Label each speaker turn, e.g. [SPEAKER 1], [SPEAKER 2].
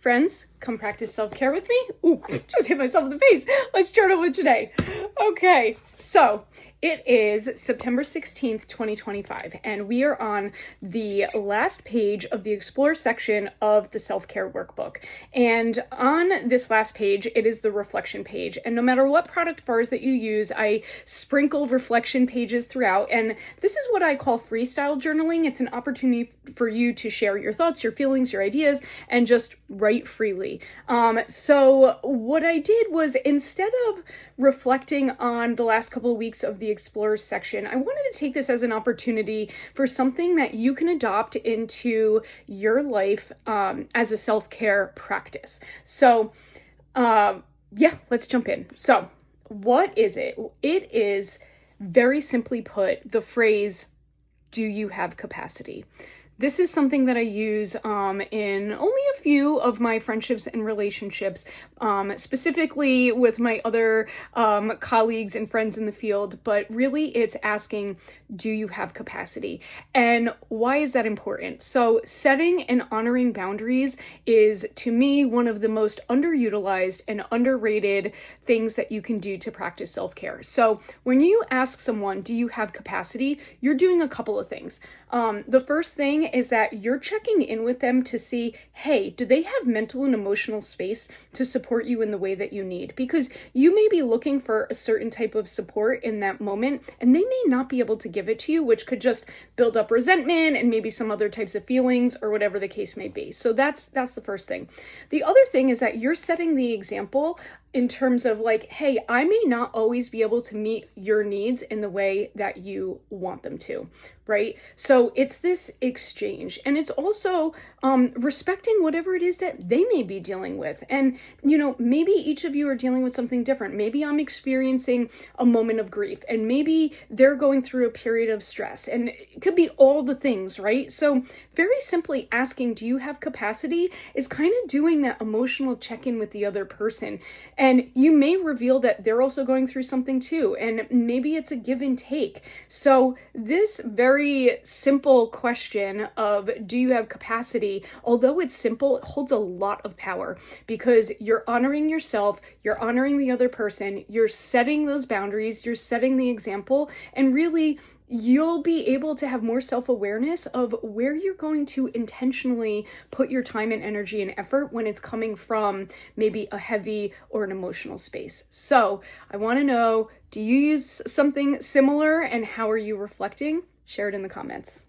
[SPEAKER 1] Friends, come practice self-care with me. Ooh, just hit myself in the face. Let's journal with today. Okay, so it is September 16th, 2025, and we are on the last page of the Explore section of the self-care workbook. And on this last page, it is the reflection page. And no matter what product bars that you use, I sprinkle reflection pages throughout. And this is what I call freestyle journaling. It's an opportunity for you to share your thoughts, your feelings, your ideas, and just write freely. So what I did was, instead of reflecting on the last couple of weeks of the Explore section, I wanted to take this as an opportunity for something that you can adopt into your life as a self-care practice. So yeah, let's jump in. So what is it? It is, very simply put, the phrase, do you have capacity? This is something that I use in only a few of my friendships and relationships, specifically with my other colleagues and friends in the field, but really it's asking, do you have capacity? And why is that important? So setting and honoring boundaries is, to me, one of the most underutilized and underrated things that you can do to practice self-care. So when you ask someone, do you have capacity? You're doing a couple of things. The first thing is that you're checking in with them to see, hey, do they have mental and emotional space to support you in the way that you need? Because you may be looking for a certain type of support in that moment, and they may not be able to give it to you, which could just build up resentment and maybe some other types of feelings or whatever the case may be. So that's the first thing. The other thing is that you're setting the example in terms of like, hey, I may not always be able to meet your needs in the way that you want them to, right? So it's this exchange, and it's also respecting whatever it is that they may be dealing with. And, you know, maybe each of you are dealing with something different. Maybe I'm experiencing a moment of grief, and maybe they're going through a period of stress, and it could be all the things, right? So very simply asking, do you have capacity, is kind of doing that emotional check-in with the other person. And you may reveal that they're also going through something too, and maybe it's a give and take. So this very simple question of, do you have capacity, although it's simple, it holds a lot of power, because you're honoring yourself, you're honoring the other person, you're setting those boundaries, you're setting the example, and really you'll be able to have more self-awareness of where you're going to intentionally put your time and energy and effort when it's coming from maybe a heavy or an emotional space. So I want to know, do you use something similar, and how are you reflecting? Share it in the comments.